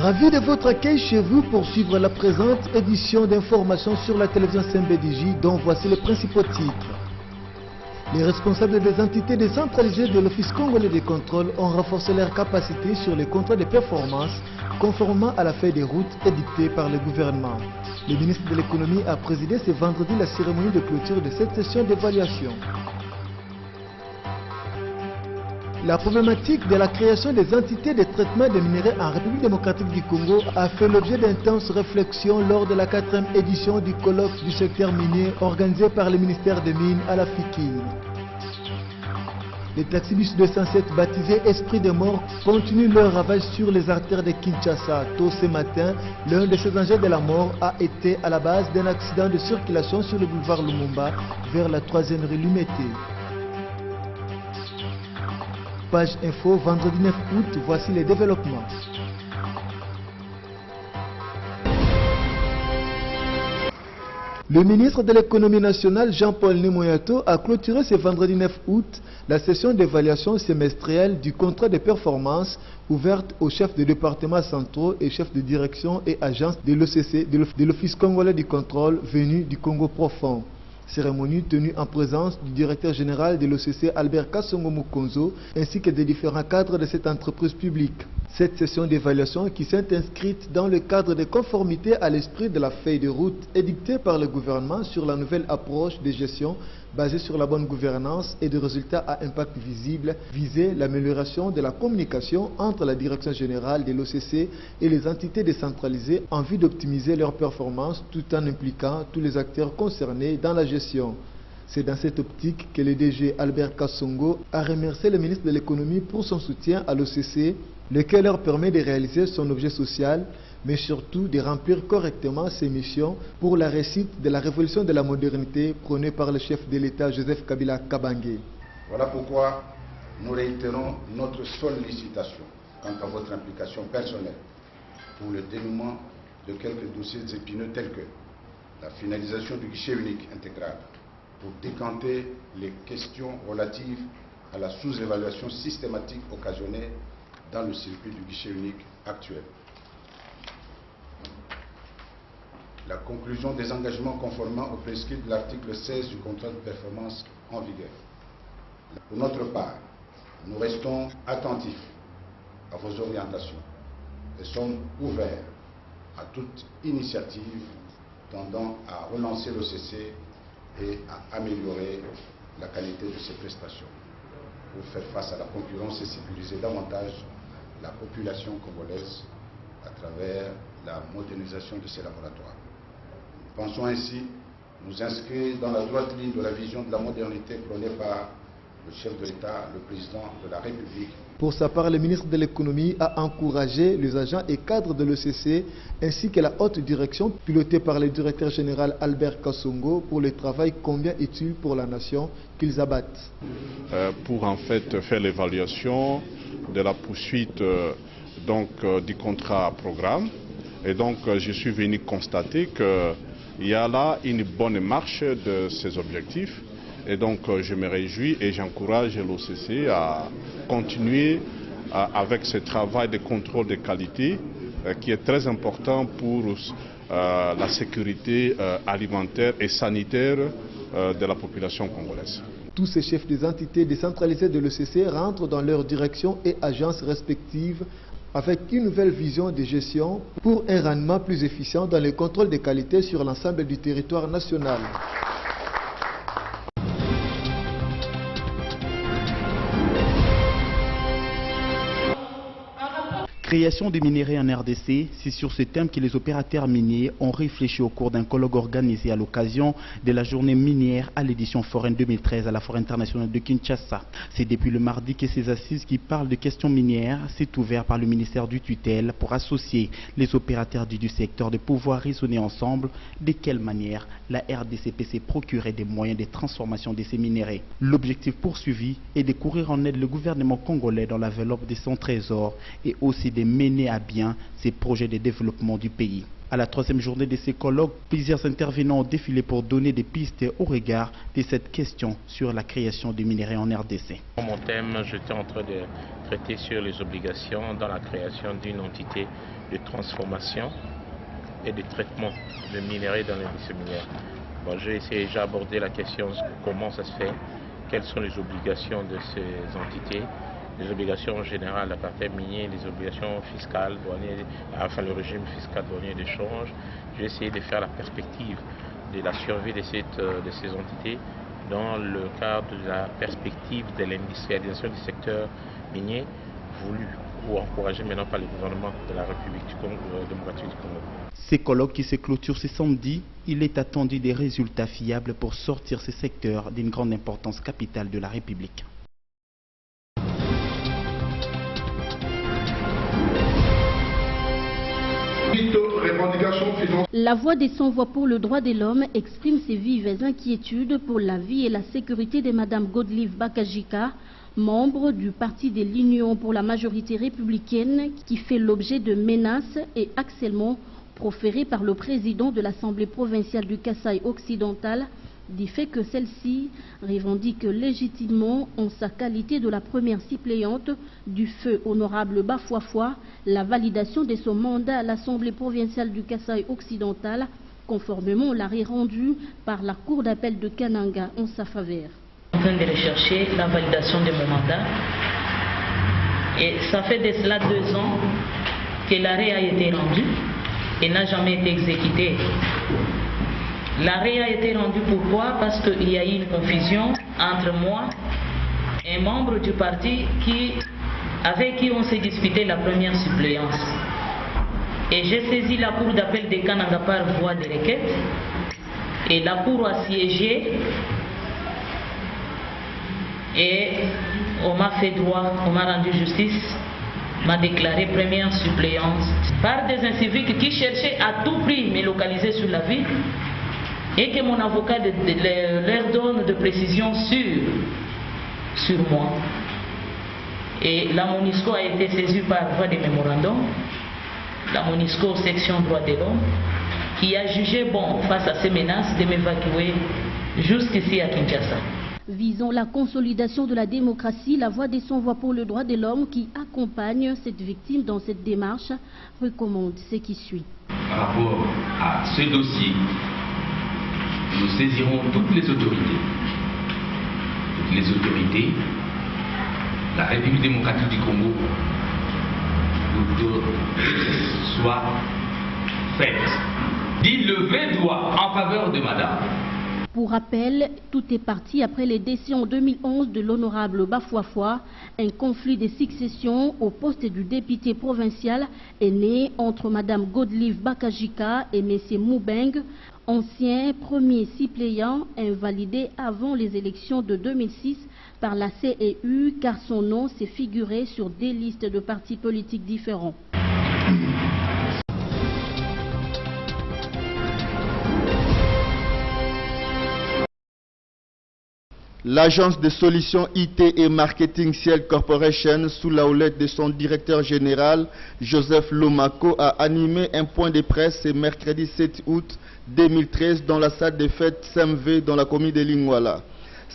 Ravi de votre accueil chez vous pour suivre la présente édition d'informations sur la télévision CMBDJ dont voici les principaux titres. Les responsables des entités décentralisées de l'Office congolais de contrôle ont renforcé leurs capacités sur les contrats de performance conformément à la feuille de route édictée par le gouvernement. Le ministre de l'économie a présidé ce vendredi la cérémonie de clôture de cette session d'évaluation. La problématique de la création des entités de traitement des minerais en République démocratique du Congo a fait l'objet d'intenses réflexions lors de la 4e édition du colloque du secteur minier organisé par le ministère des Mines à la FICIN. Les taxibus 207 baptisés Esprit de Mort continuent leur ravage sur les artères de Kinshasa. Tôt ce matin, l'un de ces engins de la mort a été à la base d'un accident de circulation sur le boulevard Lumumba vers la 3e rue Lumété. Page info, vendredi 9 août, voici les développements. Le ministre de l'économie nationale, Jean-Paul Nemoyato, a clôturé ce vendredi 9 août la session d'évaluation semestrielle du contrat de performance ouverte aux chefs de départements centraux et chefs de direction et agences de l'OCC, de l'Office congolais du contrôle venu du Congo profond. Cérémonie tenue en présence du directeur général de l'OCC Albert Kassongo Mukonzo ainsi que des différents cadres de cette entreprise publique. Cette session d'évaluation qui s'est inscrite dans le cadre de conformité à l'esprit de la feuille de route édictée par le gouvernement sur la nouvelle approche de gestion basée sur la bonne gouvernance et de résultats à impact visible visait l'amélioration de la communication entre la direction générale de l'OCC et les entités décentralisées en vue d'optimiser leurs performances tout en impliquant tous les acteurs concernés dans la gestion. C'est dans cette optique que le DG Albert Kassongo a remercié le ministre de l'économie pour son soutien à l'OCC, lequel leur permet de réaliser son objet social, mais surtout de remplir correctement ses missions pour la réussite de la révolution de la modernité prônée par le chef de l'État Joseph Kabila Kabange. Voilà pourquoi nous réitérons notre sollicitation quant à votre implication personnelle pour le dénouement de quelques dossiers épineux tels que la finalisation du guichet unique intégral pour décanter les questions relatives à la sous-évaluation systématique occasionnée dans le circuit du guichet unique actuel. La conclusion des engagements conformément aux prescrits de l'article 16 du contrat de performance en vigueur. Pour notre part, nous restons attentifs à vos orientations et sommes ouverts à toute initiative tendant à relancer l'OCC et à améliorer la qualité de ses prestations pour faire face à la concurrence et sécuriser davantage la population congolaise à travers la modernisation de ces laboratoires. Nous pensons ainsi nous inscrire dans la droite ligne de la vision de la modernité prônée par le chef de l'État, le président de la République. Pour sa part, le ministre de l'économie a encouragé les agents et cadres de l'OCC ainsi que la haute direction pilotée par le directeur général Albert Kassongo pour le travail combien utile pour la nation qu'ils abattent. Pour en fait faire l'évaluation de la poursuite du contrat programme. Et donc je suis venu constater qu'il y a là une bonne marche de ces objectifs. Et donc je me réjouis et j'encourage l'OCC à continuer avec ce travail de contrôle de qualité qui est très important pour la sécurité alimentaire et sanitaire de la population congolaise. Tous ces chefs des entités décentralisées de l'OCC rentrent dans leurs directions et agences respectives avec une nouvelle vision de gestion pour un rendement plus efficient dans le contrôle de qualité sur l'ensemble du territoire national. Création des minéraux en RDC, c'est sur ce thème que les opérateurs miniers ont réfléchi au cours d'un colloque organisé à l'occasion de la journée minière à l'édition Foraine 2013 à la Forêt internationale de Kinshasa. C'est depuis le mardi que ces assises qui parlent de questions minières s'est ouvert par le ministère du tutelle pour associer les opérateurs du secteur de pouvoir raisonner ensemble de quelle manière la RDC peut se procurer des moyens de transformation de ces minéraux. L'objectif poursuivi est de courir en aide le gouvernement congolais dans l'enveloppe de son trésor et aussi de mener à bien ces projets de développement du pays. À la troisième journée de ces colloques, plusieurs intervenants ont défilé pour donner des pistes au regard de cette question sur la création de minerais en RDC. Mon thème, j'étais en train de traiter sur les obligations dans la création d'une entité de transformation et de traitement de minerais dans l'industrie minière. Bon, j'ai abordé la question de comment ça se fait, quelles sont les obligations de ces entités, les obligations générales à partir minier, les obligations fiscales, douanières, enfin le régime fiscal douanier d'échange. J'ai essayé de faire la perspective de la survie de ces entités dans le cadre de la perspective de l'industrialisation du secteur minier voulu ou encouragé maintenant par le gouvernement de la République démocratique du Congo. Ces colloques qui se clôturent ce samedi, il est attendu des résultats fiables pour sortir ces secteurs d'une grande importance capitale de la République. La voix des sans-voix pour le droit de l'homme exprime ses vives inquiétudes pour la vie et la sécurité de Mme Godelive Bakajika, membre du Parti de l'Union pour la majorité républicaine, qui fait l'objet de menaces et harcèlements proférés par le président de l'Assemblée provinciale du Kasaï occidental, du fait que celle-ci revendique légitimement en sa qualité de la première suppléante du feu honorable Bafouafoua la validation de son mandat à l'Assemblée provinciale du Kasaï occidental, conformément à l'arrêt rendu par la Cour d'appel de Kananga en sa faveur. En train de rechercher la validation de mon mandat et ça fait de cela 2 ans que l'arrêt a été rendu et n'a jamais été exécuté. L'arrêt a été rendu pourquoi? Parce qu'il y a eu une confusion entre moi et un membre du parti avec qui on s'est disputé la première suppléance. Et j'ai saisi la Cour d'appel de Kananga par voie de requête et la Cour a siégé et on m'a fait droit, on m'a rendu justice, m'a déclaré première suppléance par des inciviques qui cherchaient à tout prix me localiser sur la ville et que mon avocat leur donne de précisions sur moi. Et la MONUSCO a été saisie par voie de mémorandum, la MONUSCO section droits de l'homme, qui a jugé bon face à ces menaces de m'évacuer jusqu'ici à Kinshasa. Visant la consolidation de la démocratie, la voix des sans-voix pour le droit de l'homme qui accompagne cette victime dans cette démarche recommande ce qui suit. Par rapport à ce dossier, nous saisirons toutes les autorités. Toutes les autorités, la République démocratique du Congo, pour que soit faite. Dit le vrai droit en faveur de madame. Pour rappel, tout est parti après les décès en 2011 de l'honorable Bafouafoua. Un conflit de succession au poste du député provincial est né entre Mme Godelive Bakajika et M. Moubeng, ancien premier suppléant invalidé avant les élections de 2006 par la CEU car son nom s'est figuré sur des listes de partis politiques différents. L'agence de solutions IT et marketing Ciel Corporation, sous la houlette de son directeur général, Joseph Lomako, a animé un point de presse ce mercredi 7 août 2013 dans la salle des fêtes SMV dans la commune de Lingwala.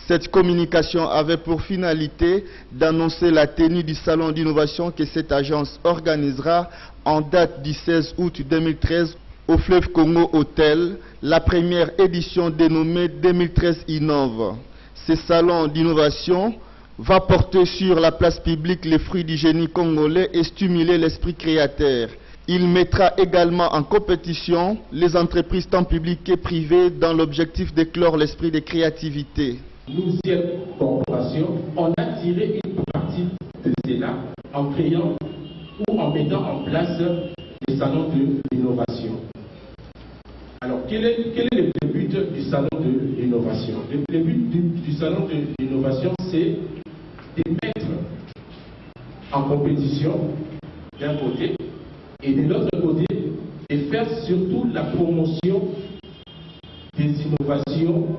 Cette communication avait pour finalité d'annoncer la tenue du salon d'innovation que cette agence organisera en date du 16 août 2013 au Fleuve Congo Hotel, la première édition dénommée 2013 Innove. Ce salon d'innovation va porter sur la place publique les fruits du génie congolais et stimuler l'esprit créateur. Il mettra également en compétition les entreprises tant publiques que privées dans l'objectif d'éclore l'esprit de créativité. Nous, cette corporation, on a tiré une partie de cela en créant ou en mettant en place les salons de l'innovation. Alors, quel est le but du salon de l'innovation? Le but du salon de l'innovation, c'est de mettre en compétition d'un côté et de l'autre côté, de faire surtout la promotion des innovations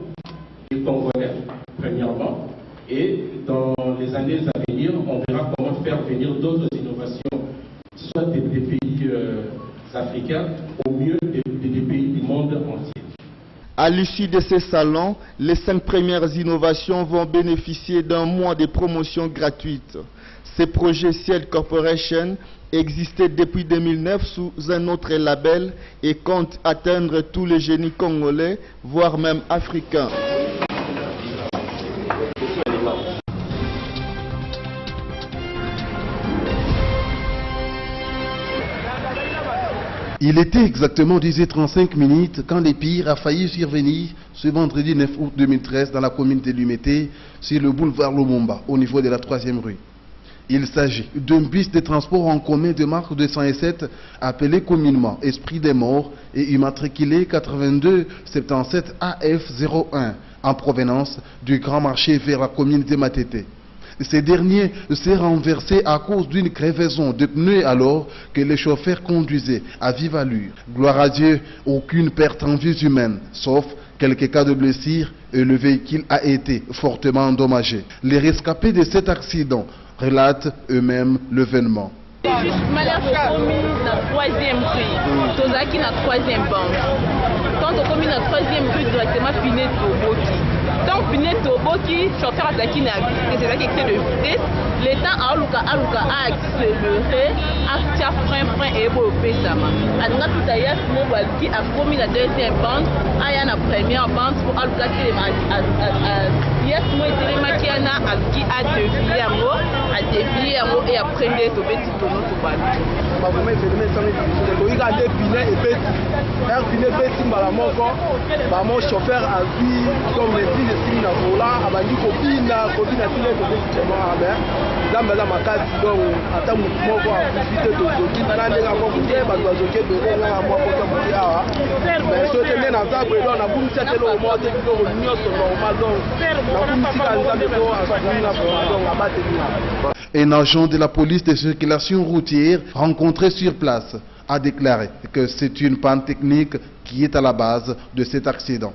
des Congolais, premièrement, et dans les années à venir, on verra comment faire venir d'autres innovations, soit des pays africains, au mieux des À l'issue de ces salons, les 5 premières innovations vont bénéficier d'un mois de promotion gratuite. Ces projets Ciel Corporation existaient depuis 2009 sous un autre label et comptent atteindre tous les génies congolais, voire même africains. Il était exactement 10h35 quand le pire a failli survenir ce vendredi 9 août 2013 dans la commune de Lumété, sur le boulevard Lumumba, au niveau de la 3e rue. Il s'agit d'un bus de transport en commun de marque 207 appelé communément Esprit des Morts et immatriculé 8277 AF01 en provenance du Grand Marché vers la commune de Matete. Ce dernier s'est renversé à cause d'une crevaison de pneus alors que les chauffeurs conduisaient à vive allure. Gloire à Dieu, aucune perte en vies humaines, sauf quelques cas de blessures et le véhicule a été fortement endommagé. Les rescapés de cet accident relatent eux-mêmes l'événement. Juste malheur commis na 3e rue, tozaki na 3e banque. Quand on commis na 3e rue, directement piné toboki. Tant piné toboki, chauffeur azaki na c'est là qui excès de vitesse. L'état aluka a accéléré, a frein et beau pesama. Adna tout ailleurs mo balki a commis la 2e banque, aya na 1e banque pour aluka qui yes mo etelema kiana azki a dévier yango et après de tobeti tono to bali. Ba vraiment événement ça mais ko ika de piné et beti. Er piné beti mbala moko, ba mon chauffeur a vu comme les dit de na vola abandi ko bina tile ko beti tellement amer. Zamba za makati donc ata moko a profiter de zoki na ndeka moko te ba zoki de ko na moko to muti awa. Mais so te na za bwe na bumisa te lo mo te ko nyoso normal donc. Na bumisa ka nzambe ko asuni na donc abate ni. Un agent de la police de circulation routière rencontré sur place a déclaré que c'est une panne technique qui est à la base de cet accident.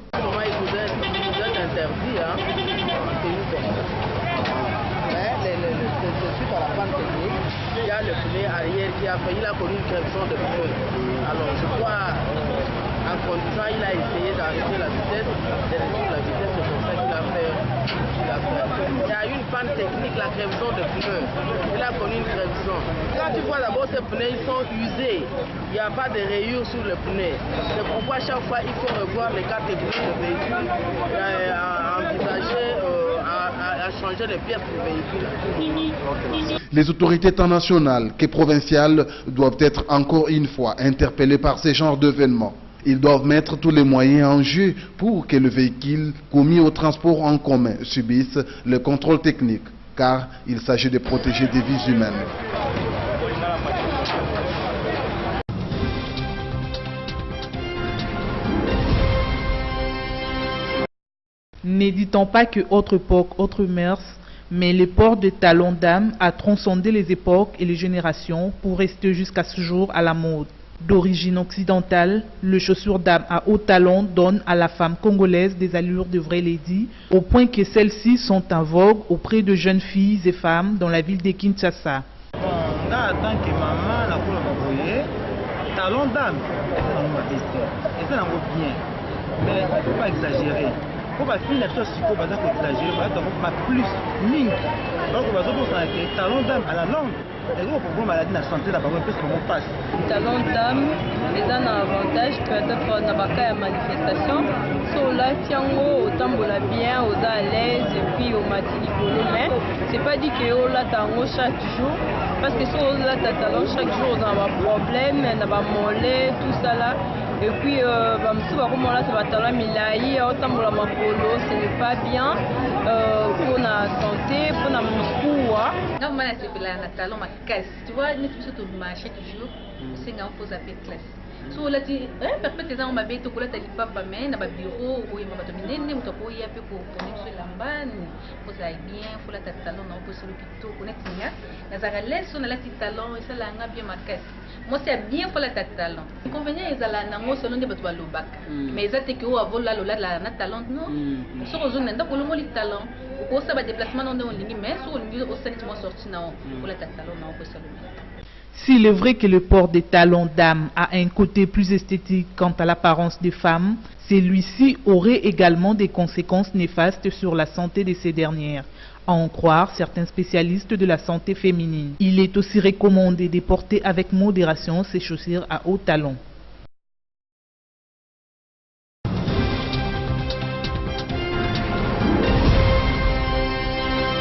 Il y a le pneu arrière qui a failli la connu une crevaison de pneu. Alors je crois en conduisant il a essayé d'arrêter la vitesse, de réduire la vitesse, c'est pour ça qu'il a fait. Il y a une panne technique, la crevaison de pneu. Il a connu une crevaison. Quand tu vois d'abord ces pneus, ils sont usés. Il n'y a pas de rayures sur le pneu. C'est pourquoi chaque fois il faut revoir les catégories de véhicules, envisager à changer les pièces du véhicule. Les autorités tant nationales que provinciales doivent être encore une fois interpellées par ce genre d'événements. Ils doivent mettre tous les moyens en jeu pour que le véhicule commis au transport en commun subisse le contrôle technique, car il s'agit de protéger des vies humaines. N'éditons pas que autre époque, autre mœurs, mais le port de talons d'âme a transcendé les époques et les générations pour rester jusqu'à ce jour à la mode. D'origine occidentale, le chaussure d'âme à haut talon donne à la femme congolaise des allures de vraie lady, au point que celles-ci sont en vogue auprès de jeunes filles et femmes dans la ville de Kinshasa. En tant que maman, la talon d'âme, c'est un bien, mais il ne faut pas exagérer. Pour la fille, la chose qu'il faut exagérer, plus ligne. Donc, on va dire que talon d'âme à la langue. Et on peut maladie de la santé, la parole, qu'est-ce qu'on passe? Talon d'âme, les un avantage peut-être dans la manifestation. Sur la tiango, au tambola bien, aux à l'aise, et puis au matinicolo. Mais c'est pas dit que au la tango chaque jour. Parce que sur la talon chaque jour, on a un problème, on a un mollet, tout ça là. Et puis, là, ça va talon milaï, au tambola makolo, ce n'est pas bien pour la santé, pour la mouscoua. Tu vois, nous sommes au marché toujours, c'est un faux appel classe. So là tu perpète dans ma bête au couleur de papa mais na bureau ou il m'a dominé ne muto ko ya pe ko connaître sur l'ambane faut ça bien faut la talon na ko sur le pito connaître nya na za laisse on la talon et ça la nga bien makasi moi c'est bien faut la talon inconvénient ils ala na ngo selon de bato balobaka mais ça c'est que o avola lola la na talon non so ko zone ndako lo moli talon ko ça ba déplacement non de on lingi mais so on dit au sani moi sorti na pour la talon na ko ça. S'il est vrai que le port des talons d'âme a un côté plus esthétique quant à l'apparence des femmes, celui-ci aurait également des conséquences néfastes sur la santé de ces dernières, à en croire certains spécialistes de la santé féminine. Il est aussi recommandé de porter avec modération ces chaussures à hauts talons.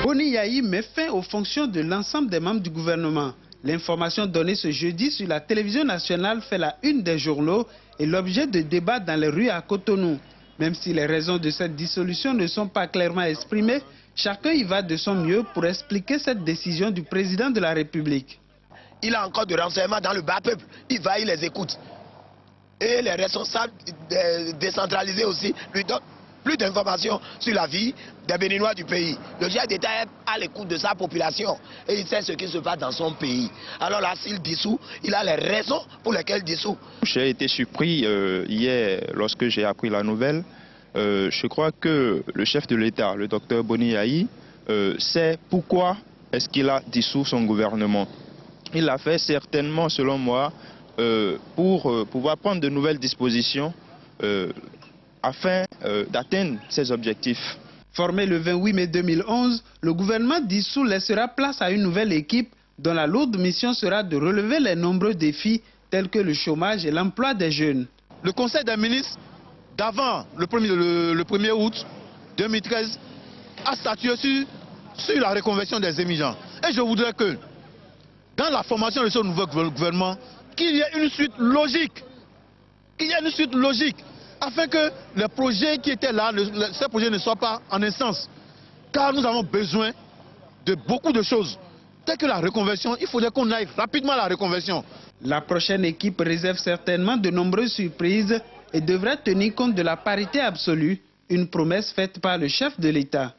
Boni Yayi met fin aux fonctions de l'ensemble des membres du gouvernement. L'information donnée ce jeudi sur la télévision nationale fait la une des journaux et l'objet de débats dans les rues à Cotonou. Même si les raisons de cette dissolution ne sont pas clairement exprimées, chacun y va de son mieux pour expliquer cette décision du président de la République. Il a encore de renseignements dans le bas peuple, il va, il les écoute. Et les responsables décentralisés aussi lui donnent plus d'informations sur la vie des Béninois du pays. Le chef d'État est à l'écoute de sa population et il sait ce qui se passe dans son pays. Alors là, s'il dissout, il a les raisons pour lesquelles il dissout. J'ai été surpris hier lorsque j'ai appris la nouvelle. Je crois que le chef de l'État, le docteur Boni Yayi, sait pourquoi est-ce qu'il a dissous son gouvernement. Il l'a fait certainement, selon moi, pour pouvoir prendre de nouvelles dispositions afin d'atteindre ses objectifs. Formé le 28 mai 2011, le gouvernement dissous laissera place à une nouvelle équipe dont la lourde mission sera de relever les nombreux défis tels que le chômage et l'emploi des jeunes. Le Conseil des ministres d'avant le 1er août 2013 a statué sur la reconversion des émigrants. Et je voudrais que dans la formation de ce nouveau gouvernement, qu'il y ait une suite logique. Qu'il y ait une suite logique. Afin que les projets qui étaient là, ces projets ne soient pas en instance. Car nous avons besoin de beaucoup de choses. Telles que la reconversion, il faudrait qu'on aille rapidement à la reconversion. La prochaine équipe réserve certainement de nombreuses surprises et devra tenir compte de la parité absolue, une promesse faite par le chef de l'État.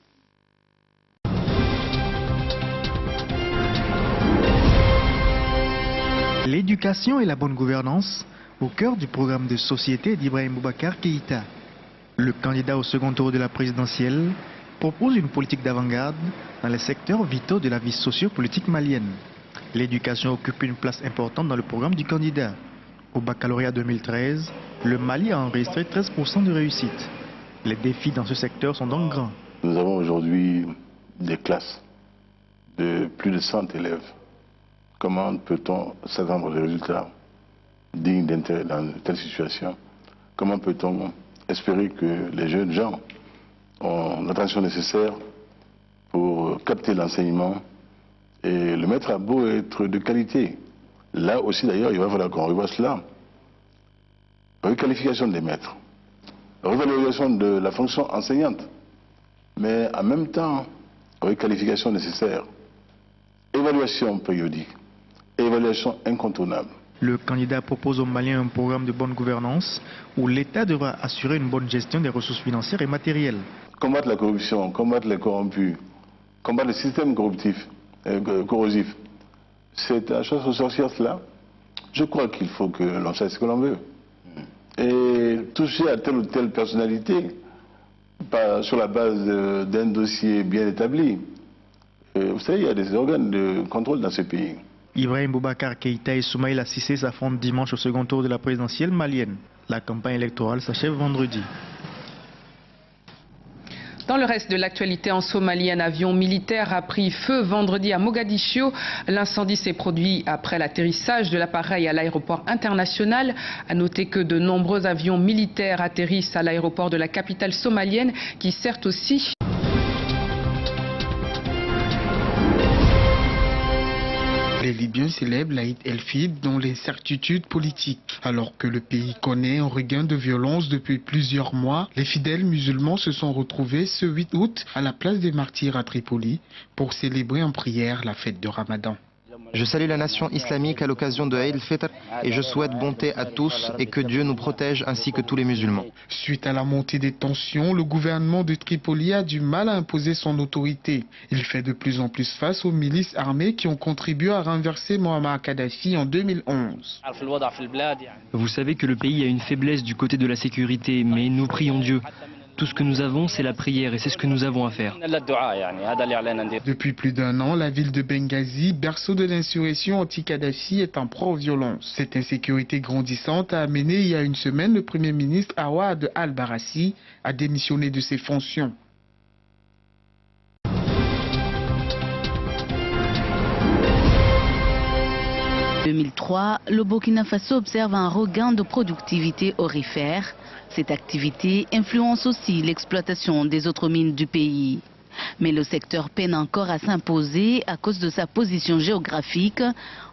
L'éducation et la bonne gouvernance au cœur du programme de société d'Ibrahim Boubacar Keïta. Le candidat au second tour de la présidentielle propose une politique d'avant-garde dans les secteurs vitaux de la vie socio-politique malienne. L'éducation occupe une place importante dans le programme du candidat. Au baccalauréat 2013, le Mali a enregistré 13% de réussite. Les défis dans ce secteur sont donc grands. Nous avons aujourd'hui des classes de plus de 100 élèves. Comment peut-on s'attendre des résultats dignes d'intérêt dans une telle situation? Comment peut-on espérer que les jeunes gens ont l'attention nécessaire pour capter l'enseignement et le mettre à beau être de qualité? Là aussi d'ailleurs, il va falloir qu'on revoie cela. Requalification des maîtres, revalorisation de la fonction enseignante, mais en même temps, requalification nécessaire, évaluation périodique, évaluation incontournable. Le candidat propose aux Maliens un programme de bonne gouvernance où l'État devra assurer une bonne gestion des ressources financières et matérielles. Combattre la corruption, combattre les corrompus, combattre le système corrosif, c'est la chose aux sorcières cela. Je crois qu'il faut que l'on sache ce que l'on veut. Et toucher à telle ou telle personnalité, pas sur la base d'un dossier bien établi. Vous savez, il y a des organes de contrôle dans ce pays. Ibrahim Boubacar Keïta et Soumaïla Cissé s'affrontent dimanche au second tour de la présidentielle malienne. La campagne électorale s'achève vendredi. Dans le reste de l'actualité en Somalie, un avion militaire a pris feu vendredi à Mogadiscio. L'incendie s'est produit après l'atterrissage de l'appareil à l'aéroport international. À noter que de nombreux avions militaires atterrissent à l'aéroport de la capitale somalienne qui sert aussi. Les Libyens célèbrent l'Aïd el-Fitr dans l'incertitude politique. Alors que le pays connaît un regain de violence depuis plusieurs mois, les fidèles musulmans se sont retrouvés ce 8 août à la place des martyrs à Tripoli pour célébrer en prière la fête de Ramadan. Je salue la nation islamique à l'occasion de Aïd el-Fitr et je souhaite bonté à tous et que Dieu nous protège ainsi que tous les musulmans. Suite à la montée des tensions, le gouvernement de Tripoli a du mal à imposer son autorité. Il fait de plus en plus face aux milices armées qui ont contribué à renverser Mohamed Kadhafi en 2011. Vous savez que le pays a une faiblesse du côté de la sécurité, mais nous prions Dieu. Tout ce que nous avons, c'est la prière et c'est ce que nous avons à faire. Depuis plus d'1 an, la ville de Benghazi, berceau de l'insurrection anti-Kadhafi, est en proie aux violences. Cette insécurité grandissante a amené il y a une semaine le Premier ministre Awad al-Barassi à démissionner de ses fonctions. En 2003, le Burkina Faso observe un regain de productivité aurifère. Cette activité influence aussi l'exploitation des autres mines du pays. Mais le secteur peine encore à s'imposer à cause de sa position géographique.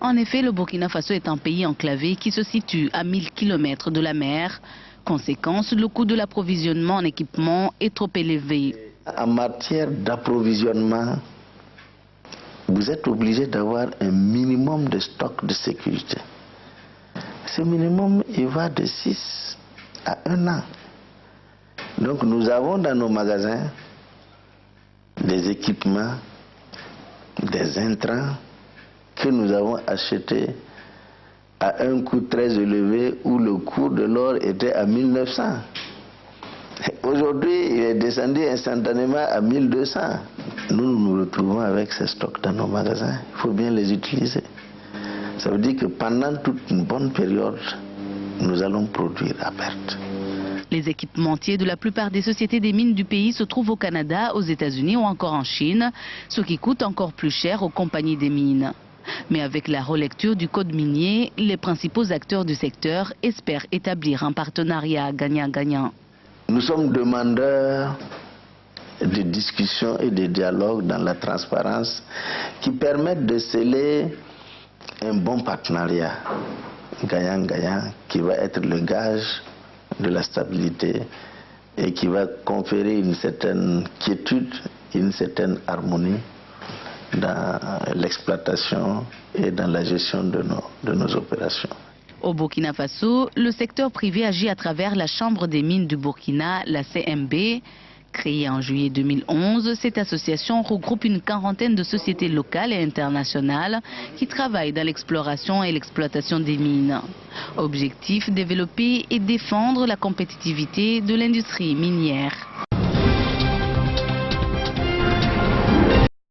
En effet, le Burkina Faso est un pays enclavé qui se situe à 1000 km de la mer. Conséquence, le coût de l'approvisionnement en équipement est trop élevé. En matière d'approvisionnement, vous êtes obligé d'avoir un minimum de stock de sécurité. Ce minimum, il va de 6 à 1 an. Donc nous avons dans nos magasins des équipements, des intrants que nous avons achetés à un coût très élevé où le cours de l'or était à 1900. Aujourd'hui, il est descendu instantanément à 1200. Nous nous retrouvons avec ces stocks dans nos magasins. Il faut bien les utiliser. Ça veut dire que pendant toute une bonne période, nous allons produire à perte. Les équipementiers de la plupart des sociétés des mines du pays se trouvent au Canada, aux États-Unis ou encore en Chine, ce qui coûte encore plus cher aux compagnies des mines. Mais avec la relecture du code minier, les principaux acteurs du secteur espèrent établir un partenariat gagnant-gagnant. Nous sommes demandeurs de discussions et de dialogues dans la transparence qui permettent de sceller un bon partenariat gagnant-gagnant qui va être le gage de la stabilité et qui va conférer une certaine quiétude, une certaine harmonie dans l'exploitation et dans la gestion de nos opérations. Au Burkina Faso, le secteur privé agit à travers la Chambre des mines du Burkina, la CMB. Créée en juillet 2011, cette association regroupe une quarantaine de sociétés locales et internationales qui travaillent dans l'exploration et l'exploitation des mines. Objectif, développer et défendre la compétitivité de l'industrie minière.